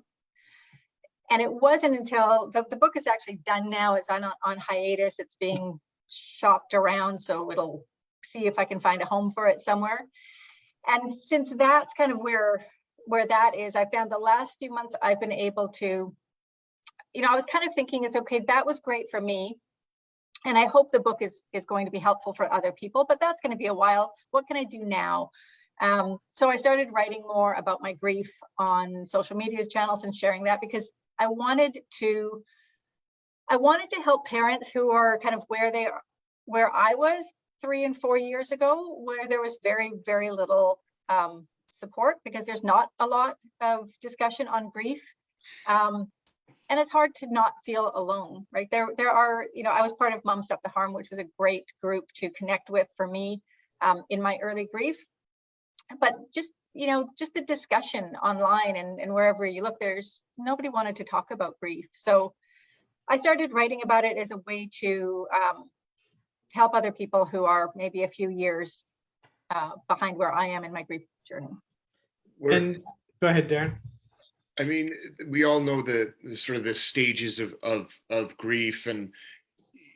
and it wasn't until the book is actually done now. It's on hiatus. It's being shopped around, so it'll see if I can find a home for it somewhere. And since that's kind of where that is, I found the last few months I've been able to, you know, I was kind of thinking, it's okay, that was great for me. And I hope the book is going to be helpful for other people, but that's going to be a while. What can I do now? So I started writing more about my grief on social media channels and sharing that, because I wanted to help parents who are kind of where I was 3 and 4 years ago, where there was very, very little support, because there's not a lot of discussion on grief. And it's hard to not feel alone, right? There are, you know, I was part of Mom Stop the Harm, which was a great group to connect with for me in my early grief. But just, you know, just the discussion online and wherever you look, there's nobody wanted to talk about grief. So I started writing about it as a way to help other people who are maybe a few years behind where I am in my grief journey. And go ahead, Darren. I mean, we all know the sort of the stages of grief, and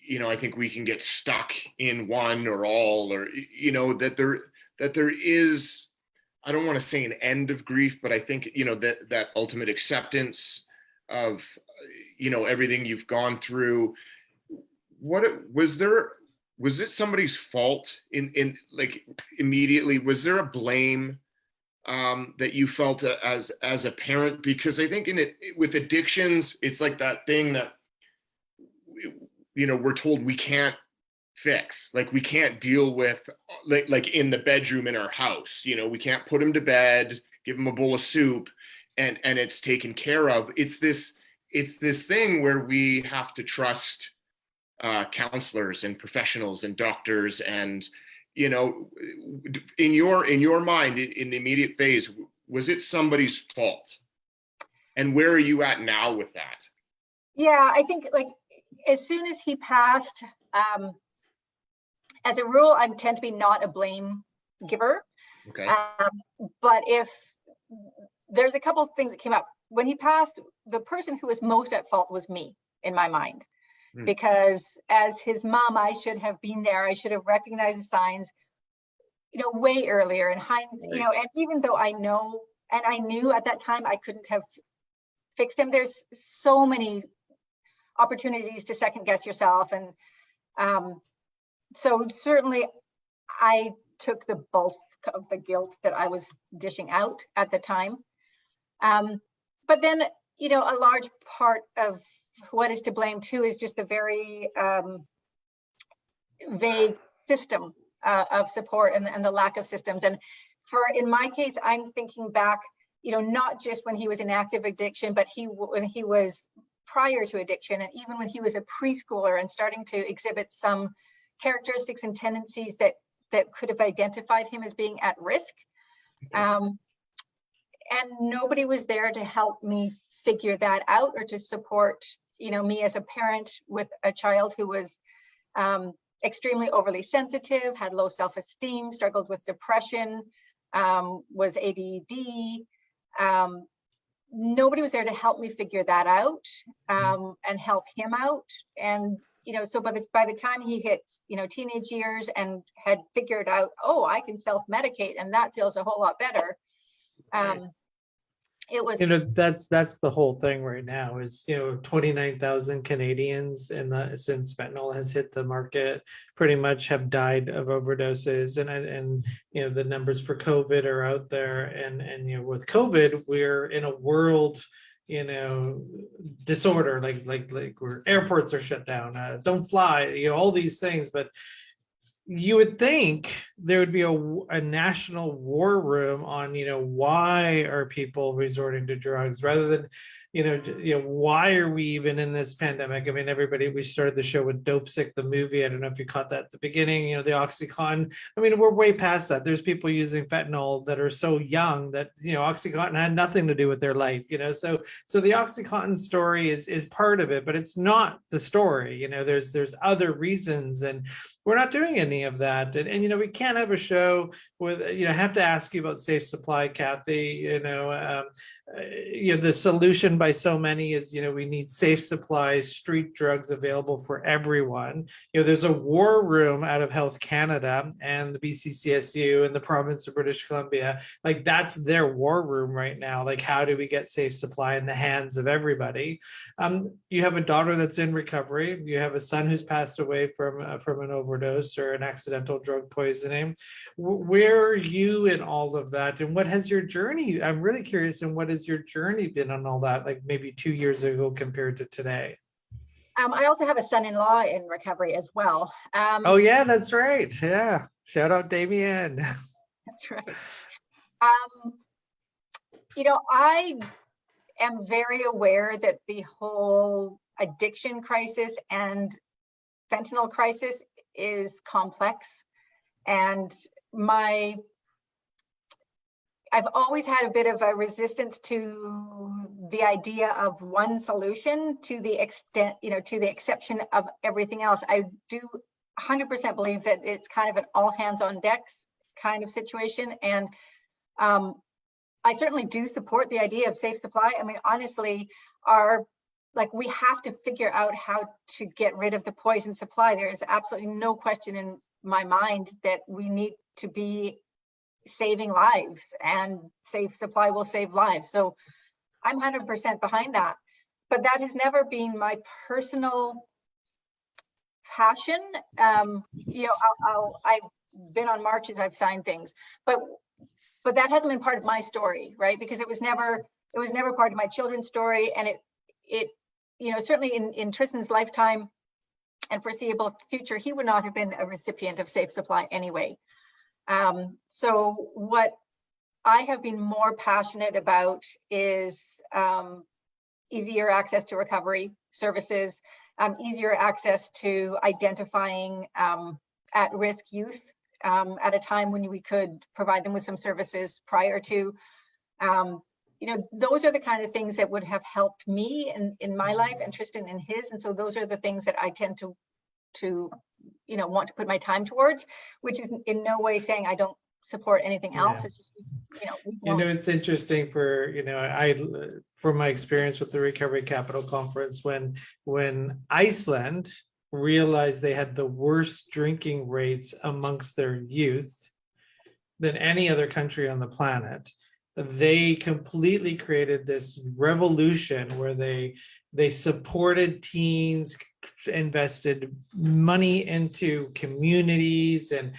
you know, I think we can get stuck in one or all, or you know, that there is, I don't want to say an end of grief, but I think, you know, that ultimate acceptance of, you know, everything you've gone through. Was it somebody's fault in like immediately? Was there a blame that you felt as a parent? Because I think with addictions, it's like that thing that, you know, we're told we can't fix, like we can't deal with, like in the bedroom in our house, you know, we can't put him to bed, give him a bowl of soup, and it's taken care of. It's this thing where we have to trust counselors and professionals and doctors, and you know, in your mind, in the immediate phase, was it somebody's fault? And where are you at now with that? Yeah, I think like as soon as he passed, as a rule, I tend to be not a blame giver. Okay. But if there's a couple of things that came up when he passed, the person who was most at fault was me in my mind. Because as his mom, I should have been there. I should have recognized the signs. way earlier and and even though I know, and I knew at that time I couldn't have fixed him, there's so many opportunities to second guess yourself. And so certainly I took the bulk of the guilt that I was dishing out at the time. But then, a large part of what is to blame too is just the very vague system of support and the lack of systems. And in my case, I'm thinking back, not just when he was in active addiction, but when he was prior to addiction, and even when he was a preschooler and starting to exhibit some characteristics and tendencies that could have identified him as being at risk. And nobody was there to help me figure that out or to support, me as a parent with a child who was extremely overly sensitive, had low self-esteem, struggled with depression, was ADD. Nobody was there to help me figure that out and help him out. And, so by the time he hit, teenage years and had figured out, oh, I can self-medicate and that feels a whole lot better. It was, that's the whole thing right now is, 29,000 Canadians since fentanyl has hit the market pretty much have died of overdoses, and the numbers for COVID are out there, and with COVID we're in a world disorder, like where airports are shut down, don't fly, all these things. But you would think there would be a national war room on, why are people resorting to drugs, rather than, why are we even in this pandemic? I mean, we started the show with Dope Sick, the movie. I don't know if you caught that at the beginning, the Oxycontin. I mean, we're way past that. There's people using fentanyl that are so young that, Oxycontin had nothing to do with their life, so the Oxycontin story is part of it, but it's not the story. There's other reasons, and we're not doing any of that. And we can't have a show with, I have to ask you about safe supply, Kathy. The solution by so many is, we need safe supply, street drugs available for everyone. There's a war room out of Health Canada and the BCCSU and the province of British Columbia. Like, that's their war room right now. Like, how do we get safe supply in the hands of everybody? You have a daughter that's in recovery. You have a son who's passed away from an overdose or an accidental drug poisoning. Where are you in all of that? And what has your journey, I'm really curious, and what has your journey been on all that, like maybe 2 years ago compared to today? I also have a son-in-law in recovery as well. Oh yeah, that's right. Yeah. Shout out Damien. That's right. I am very aware that the whole addiction crisis and fentanyl crisis is complex, and I've always had a bit of a resistance to the idea of one solution to the extent, to the exception of everything else. I do 100% believe that it's kind of an all hands on decks kind of situation. And I certainly do support the idea of safe supply. I mean, honestly, we have to figure out how to get rid of the poison supply. There's absolutely no question in my mind that we need to be saving lives, and safe supply will save lives. So I'm 100% behind that. But that has never been my personal passion. I've been on marches, I've signed things, but that hasn't been part of my story, right? Because it was never part of my children's story, and it certainly in Tristan's lifetime and foreseeable future, he would not have been a recipient of safe supply anyway. So what I have been more passionate about is easier access to recovery services, easier access to identifying at-risk youth at a time when we could provide them with some services prior to. Those are the kind of things that would have helped me in my life and Tristan in his. And so those are the things that I tend to want to put my time towards, which is in no way saying I don't support anything else. Yeah. It's just, it's interesting from my experience with the Recovery Capital Conference, when Iceland realized they had the worst drinking rates amongst their youth, than any other country on the planet. They completely created this revolution where they supported teens, invested money into communities, and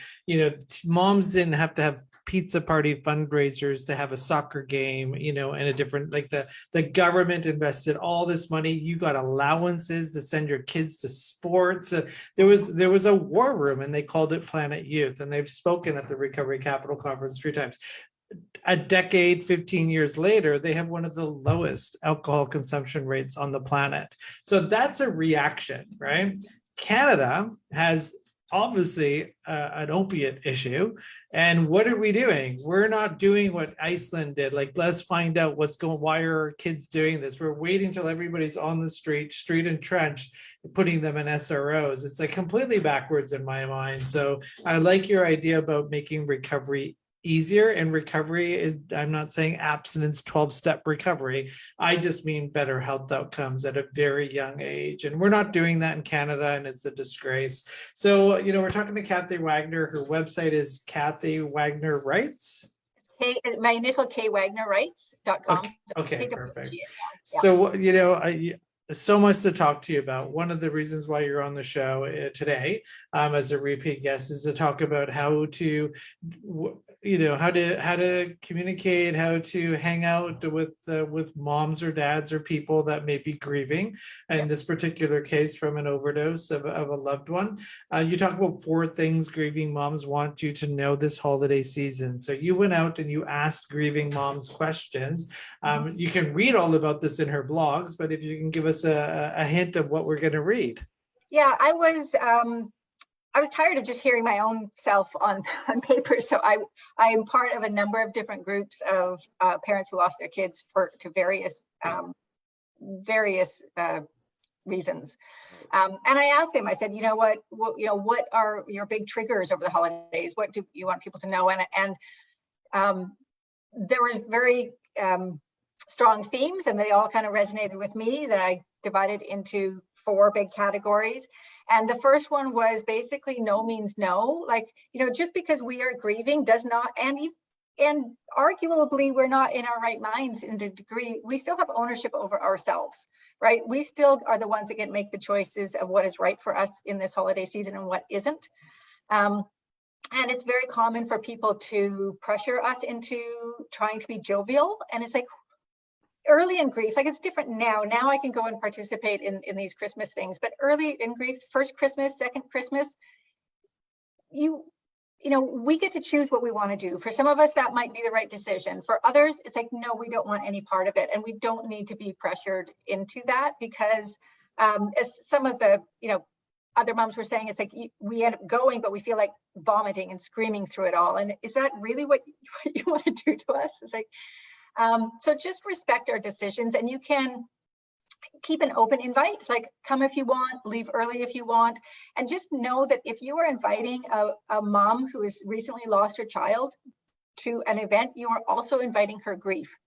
moms didn't have to have pizza party fundraisers to have a soccer game, and a different, like the government invested all this money. You got allowances to send your kids to sports. There was a war room, and they called it Planet Youth, and they've spoken at the Recovery Capital Conference a few times. A decade, 15 years later, they have one of the lowest alcohol consumption rates on the planet. So that's a reaction, right? Canada has obviously an opiate issue. And what are we doing? We're not doing what Iceland did. Like, let's find out why are our kids doing this? We're waiting till everybody's on the street entrenched, putting them in SROs. It's like completely backwards in my mind. So I like your idea about making recovery easier. And recovery is, I'm not saying abstinence 12-step recovery. I just mean better health outcomes at a very young age. And we're not doing that in Canada, and it's a disgrace. So, we're talking to Kathy Wagner. Her website is Kathy Wagner Writes. My initial kwagnerwrites.com. Okay, perfect. So, so much to talk to you about. One of the reasons why you're on the show today as a repeat guest is to talk about how to communicate, how to hang out with moms or dads or people that may be grieving. In this particular case, from an overdose of a loved one. You talk about 4 things grieving moms want you to know this holiday season. So you went out and you asked grieving moms questions. You can read all about this in her blogs, but if you can give us a hint of what we're going to read. Yeah, I was tired of just hearing my own self on paper. So I am part of a number of different groups of parents who lost their kids to various reasons. And I asked them, I said, what are your big triggers over the holidays? What do you want people to know? And there was very strong themes, and they all kind of resonated with me, that I divided into 4 big categories. And the first one was basically no means no. Like, just because we are grieving does not, and arguably we're not in our right minds in a degree, we still have ownership over ourselves, right? We still are the ones that can make the choices of what is right for us in this holiday season and what isn't. And it's very common for people to pressure us into trying to be jovial. And it's like, early in grief, like, it's different now. Now I can go and participate in these Christmas things, but early in grief, first Christmas, second Christmas, we get to choose what we want to do. For some of us, that might be the right decision. For others, it's like, no, we don't want any part of it. And we don't need to be pressured into that, because as some of the, other moms were saying, it's like we end up going, but we feel like vomiting and screaming through it all. And is that really what you want to do to us? It's like, so just respect our decisions, and you can keep an open invite, like come if you want, leave early if you want. And just know that if you are inviting a mom who has recently lost her child to an event, you are also inviting her grief.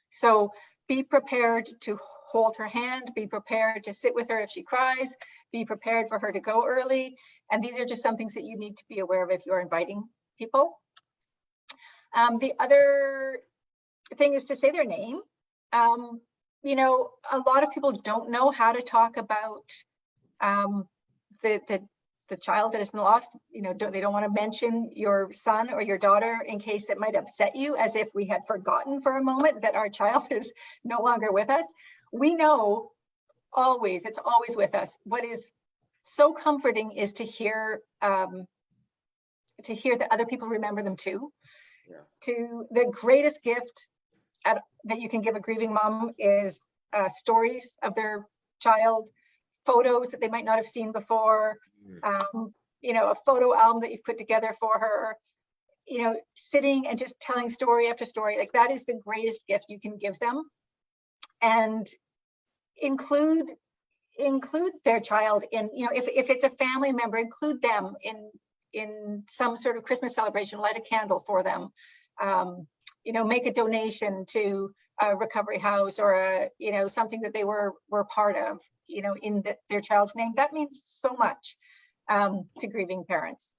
So be prepared to hold her hand, be prepared to sit with her if she cries, be prepared for her to go early. And these are just some things that you need to be aware of if you're inviting people. The other thing is to say their name. A lot of people don't know how to talk about the child that has been lost. They don't want to mention your son or your daughter in case it might upset you, as if we had forgotten for a moment that our child is no longer with us. We know it's always with us. What is so comforting is to hear that other people remember them too. Yeah. The greatest gift that you can give a grieving mom is stories of their child, photos that they might not have seen before, a photo album that you've put together for her, sitting and just telling story after story. Like, that is the greatest gift you can give them. And include their child in, if it's a family member, include them in some sort of Christmas celebration, light a candle for them. Make a donation to a recovery house or something that they were part of, in their child's name. That means so much to grieving parents.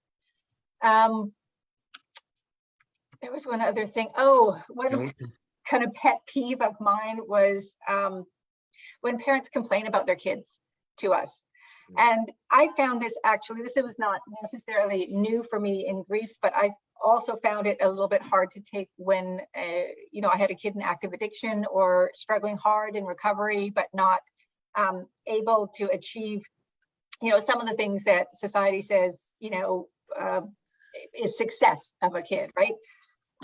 There was one other thing. Oh, one Don't- kind of pet peeve of mine was when parents complain about their kids to us. And I found this actually, this was not necessarily new for me in grief, but I also found it a little bit hard to take when, you know, I had a kid in active addiction or struggling hard in recovery, but not able to achieve, you know, some of the things that society says, you know, is success of a kid, right?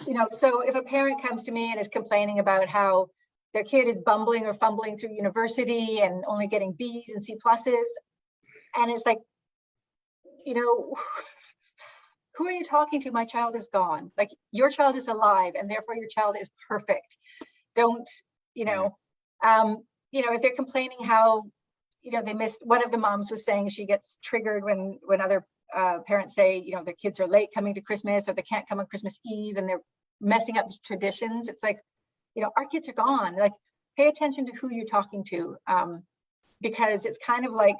You know, so if a parent comes to me and is complaining about how their kid is bumbling or fumbling through university and only getting B's and C pluses, and it's like, you know, who are you talking to? My child is gone. Like, your child is alive, and therefore your child is perfect. Don't, you know, if they're complaining how, you know, they missed, one of the moms was saying she gets triggered when other parents say, you know, their kids are late coming to Christmas, or they can't come on Christmas Eve, and they're messing up the traditions. It's like, you know, our kids are gone. Like, pay attention to who you're talking to, because it's kind of like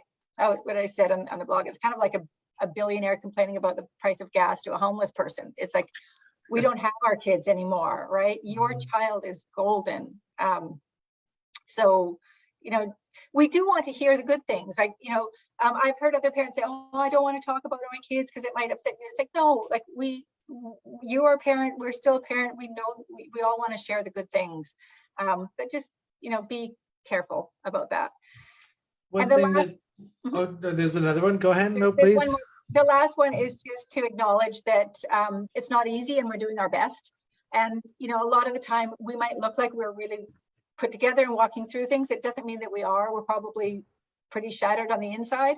what I said on the blog. It's kind of like a billionaire complaining about the price of gas to a homeless person. It's like, we don't have our kids anymore, right? Your child is golden. So, you know, we do want to hear the good things. Like, you know, I've heard other parents say, oh, I don't want to talk about my kids because it might upset you. It's like, no, like, you're a parent, we're still a parent. We know we all want to share the good things. But just, you know, be careful about that. One And the thing last- that, oh, there's another one. Go ahead. No, There's please. one more. The last one is just to acknowledge that it's not easy and we're doing our best. And, you know, a lot of the time we might look like we're really put together and walking through things. It doesn't mean that we are. We're probably pretty shattered on the inside.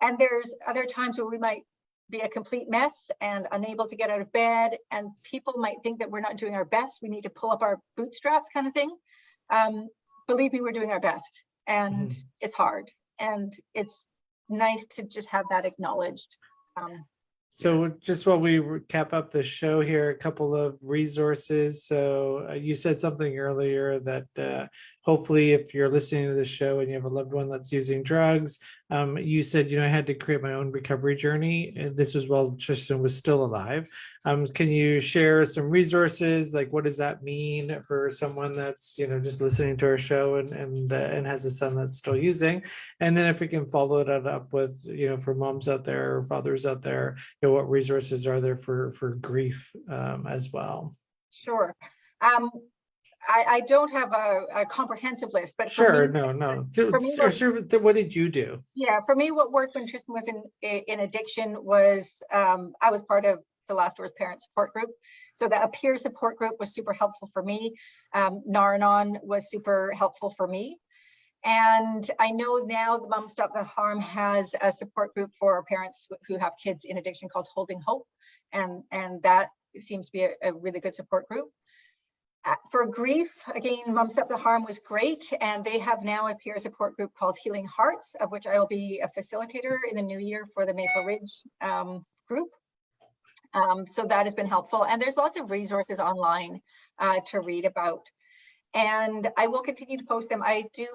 And there's other times where we might be a complete mess and unable to get out of bed. And people might think that we're not doing our best. We need to pull up our bootstraps, kind of thing. Believe me, we're doing our best. And it's hard. And it's nice to just have that acknowledged. So just while we cap up the show here, a couple of resources. So you said something earlier that hopefully if you're listening to the show and you have a loved one that's using drugs, you said, you know, I had to create my own recovery journey. And this was while Tristan was still alive. Can you share some resources? Like, what does that mean for someone that's, you know, just listening to our show and has a son that's still using? And then if we can follow that up with, you know, for moms out there or fathers out there, you know, what resources are there for grief as well? Sure. I don't have a comprehensive list, but Sure, for me, no. for me, What did you do? Yeah, for me, what worked when Tristan was in addiction was I was part of the Last Doors Parent Support Group. So that peer support group was super helpful for me. Nar-Anon was super helpful for me. And I know now the Moms Stop the Harm has a support group for parents who have kids in addiction called Holding Hope. And that seems to be a really good support group. For grief, again, Moms Stop the Harm was great. And they have now a peer support group called Healing Hearts, of which I will be a facilitator in the new year for the Maple Ridge group. So that has been helpful. And there's lots of resources online to read about. And I will continue to post them. I do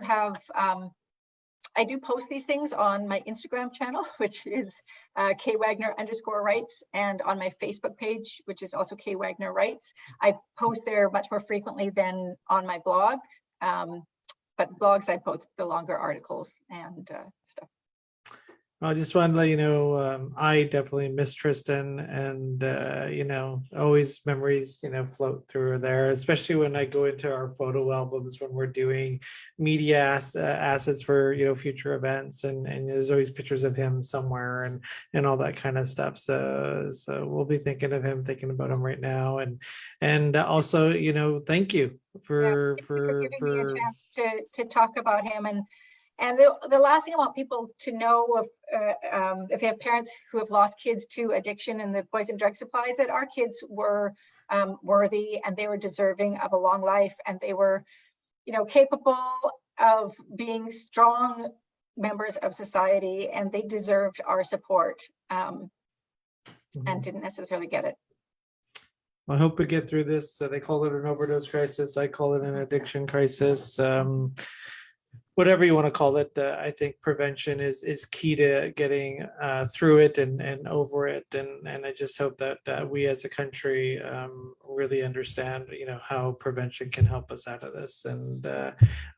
post these things on my Instagram channel, which is kwagner_rights, and on my Facebook page, which is also kwagner_rights. I post there much more frequently than on my blog, but blogs I post the longer articles and stuff. I just wanted to let you know, I definitely miss Tristan, and you know, always memories, you know, float through there, especially when I go into our photo albums when we're doing media assets for, you know, future events, and there's always pictures of him somewhere and all that kind of stuff. So we'll be thinking of him, thinking about him right now, and also, you know, thank you for giving me a chance to talk about him. And the last thing I want people to know, if they have parents who have lost kids to addiction and the poison drug supply, is that our kids were worthy, and they were deserving of a long life, and they were, you know, capable of being strong members of society, and they deserved our support, and didn't necessarily get it. I hope we get through this. They call it an overdose crisis. I call it an addiction crisis. Whatever you want to call it, I think prevention is key to getting through it and over it. And I just hope that we as a country really understand, how prevention can help us out of this. And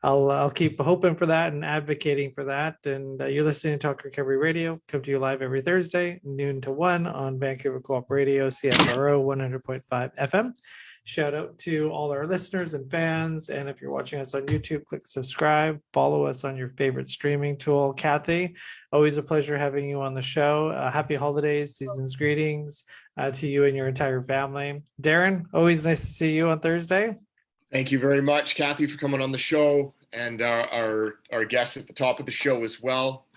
I'll keep hoping for that and advocating for that. And you're listening to Talk Recovery Radio, come to you live every Thursday, noon to 1 on Vancouver Co-op Radio, CFRO 100.5 FM. Shout out to all our listeners and fans. And if you're watching us on YouTube, click subscribe, follow us on your favorite streaming tool. Kathy, always a pleasure having you on the show. Happy holidays, season's greetings to you and your entire family. Darren, always nice to see you on Thursday. Thank you very much, Kathy, for coming on the show, and our guests at the top of the show as well.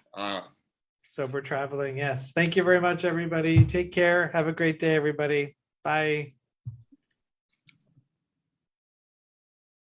Sober Traveling, yes. Thank you very much, everybody. Take care. Have a great day, everybody. Bye.